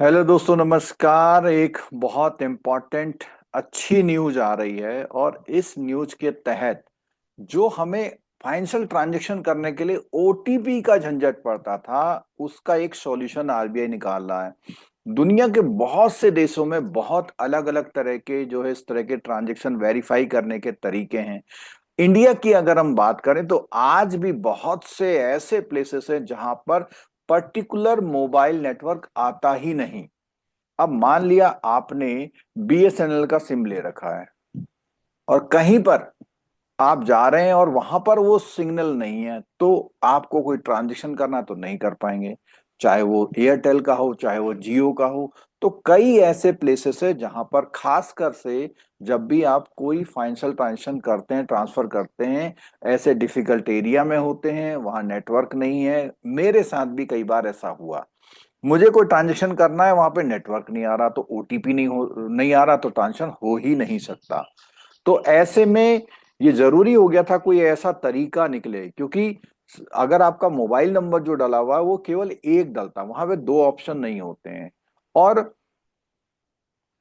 Hello दोस्तों, नमस्कार। एक बहुत इम्पोर्टेंट अच्छी न्यूज आ रही है और इस न्यूज के तहत जो हमें फाइनेंशियल ट्रांजैक्शन करने के लिए ओटीपी का झंझट पड़ता था, उसका एक सॉल्यूशन आरबीआई निकाल रहा है। दुनिया के बहुत से देशों में बहुत अलग अलग तरह के जो है इस तरह के ट्रांजैक्शन वेरीफाई करने के तरीके हैं। इंडिया की अगर हम बात करें तो आज भी बहुत से ऐसे प्लेसेस हैं जहां पर पर्टिकुलर मोबाइल नेटवर्क आता ही नहीं। अब मान लिया आपने बीएसएनएल का सिम ले रखा है और कहीं पर आप जा रहे हैं और वहां पर वो सिग्नल नहीं है, तो आपको कोई ट्रांजेक्शन करना तो नहीं कर पाएंगे। चाहे वो एयरटेल का हो, चाहे वो जियो का हो। तो कई ऐसे प्लेसेस है जहां पर खासकर से जब भी आप कोई फाइनेंशियल ट्रांजेक्शन करते हैं, ट्रांसफर करते हैं, ऐसे डिफिकल्ट एरिया में होते हैं, वहां नेटवर्क नहीं है। मेरे साथ भी कई बार ऐसा हुआ। मुझे कोई ट्रांजेक्शन करना है, वहां पे नेटवर्क नहीं आ रहा, तो ओटीपी नहीं आ रहा, तो ट्रांजेक्शन हो ही नहीं सकता। तो ऐसे में ये जरूरी हो गया था कोई ऐसा तरीका निकले, क्योंकि अगर आपका मोबाइल नंबर जो डला हुआ है वो केवल एक डलता, वहां पे दो ऑप्शन नहीं होते हैं। और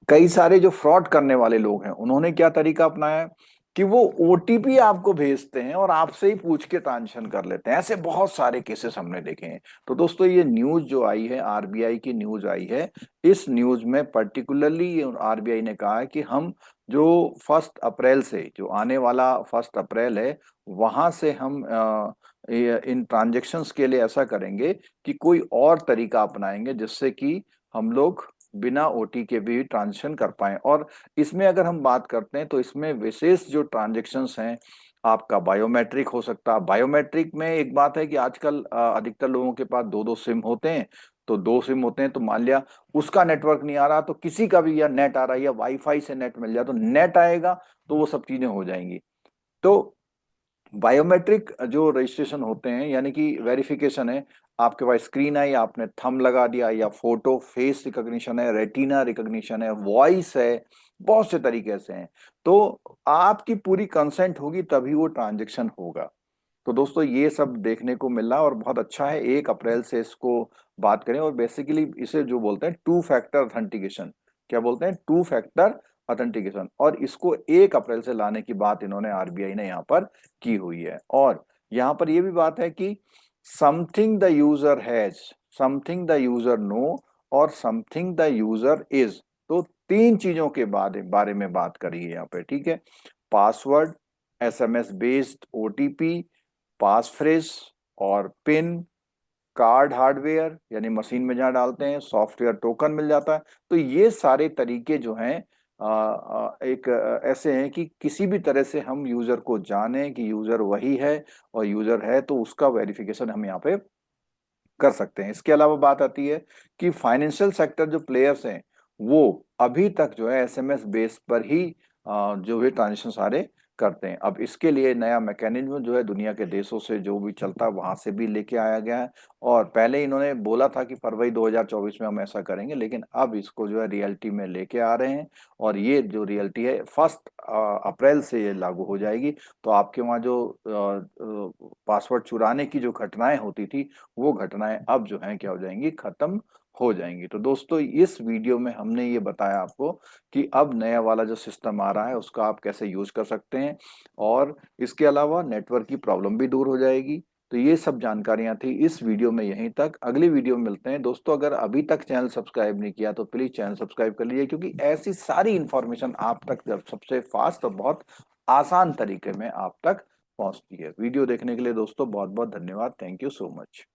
कई सारे जो फ्रॉड करने वाले लोग हैं उन्होंने क्या तरीका अपनाया है कि वो ओटीपी आपको भेजते हैं और आपसे ही पूछ के ट्रांजेक्शन कर लेते हैं। ऐसे बहुत सारे केसेस हमने देखे हैं। तो दोस्तों, ये न्यूज जो आई है, आरबीआई की न्यूज आई है, इस न्यूज में पर्टिकुलरली आरबीआई ने कहा है कि हम जो 1 अप्रैल से, जो आने वाला 1 अप्रैल है, वहां से हम इन ट्रांजेक्शन्स के लिए ऐसा करेंगे कि कोई और तरीका अपनाएंगे जिससे कि हम लोग बिना ओटी के भी ट्रांजेक्शन कर पाए। और इसमें अगर हम बात करते हैं तो इसमें विशेष जो ट्रांजेक्शन्स हैं, आपका बायोमेट्रिक हो सकता है। बायोमेट्रिक में एक बात है कि आजकल अधिकतर लोगों के पास दो दो सिम होते हैं। तो दो सिम होते हैं, तो मान लिया उसका नेटवर्क नहीं आ रहा, तो किसी का भी या नेट आ रहा है या वाईफाई से नेट मिल जाए, तो नेट आएगा, तो वो सब चीजें हो जाएंगी। तो बायोमेट्रिक जो रजिस्ट्रेशन होते हैं, यानी कि वेरिफिकेशन है, आपके पास स्क्रीन आई, आपने थंब लगा दिया, या फोटो फेस रिकॉग्निशन है, रेटिना रिकॉग्निशन है, वॉइस है, बहुत से तरीके से हैं। तो आपकी पूरी कंसेंट होगी तभी वो ट्रांजेक्शन होगा। तो दोस्तों, ये सब देखने को मिल रहा है और बहुत अच्छा है। 1 अप्रैल से इसको बात करें, और बेसिकली इसे जो बोलते हैं टू फैक्टर ऑथेंटिकेशन, क्या बोलते हैं, टू फैक्टर ऑथेंटिकेशन, और इसको 1 अप्रैल से लाने की बात इन्होंने, आरबीआई ने यहाँ पर की हुई है। और यहाँ पर ये भी बात है कि something the user has, something the user know, और समथिंग द यूजर इज। तो तीन चीजों के बारे में बात करी है यहाँ पे, ठीक है। पासवर्ड, एसएमएस बेस्ड ओटीपी, पास फ्रेज, और पिन, कार्ड हार्डवेयर यानी मशीन में जहां डालते हैं, सॉफ्टवेयर टोकन मिल जाता है। तो ये सारे तरीके जो हैं एक ऐसे हैं कि किसी भी तरह से हम यूजर को जाने कि यूजर वही है, और यूजर है तो उसका वेरिफिकेशन हम यहाँ पे कर सकते हैं। इसके अलावा बात आती है कि फाइनेंशियल सेक्टर जो प्लेयर्स हैं, वो अभी तक जो है एसएमएस बेस पर ही जो भी ट्रांजेक्शन सारे करते हैं। अब इसके लिए नया मैकेनिज्म जो है दुनिया के देशों से जो भी चलता है वहां से भी लेके आया गया है। और पहले इन्होंने बोला था कि फरवरी 2024 में हम ऐसा करेंगे, लेकिन अब इसको जो है रियलिटी में लेके आ रहे हैं। और ये जो रियलिटी है 1 अप्रैल से ये लागू हो जाएगी। तो आपके वहाँ जो पासवर्ड चुराने की जो घटनाएं होती थी, वो घटनाएं अब जो हैं क्या हो जाएंगी, खत्म हो जाएंगी। तो दोस्तों, इस वीडियो में हमने ये बताया आपको कि अब नया वाला जो सिस्टम आ रहा है उसका आप कैसे यूज कर सकते हैं, और इसके अलावा नेटवर्क की प्रॉब्लम भी दूर हो जाएगी। तो ये सब जानकारियां थी इस वीडियो में, यहीं तक। अगली वीडियो में मिलते हैं दोस्तों। अगर अभी तक चैनल सब्सक्राइब नहीं किया तो प्लीज चैनल सब्सक्राइब कर लीजिए, क्योंकि ऐसी सारी इंफॉर्मेशन आप तक जब सबसे फास्ट और बहुत आसान तरीके में आप तक पहुंचती है। वीडियो देखने के लिए दोस्तों बहुत बहुत धन्यवाद। Thank you so much.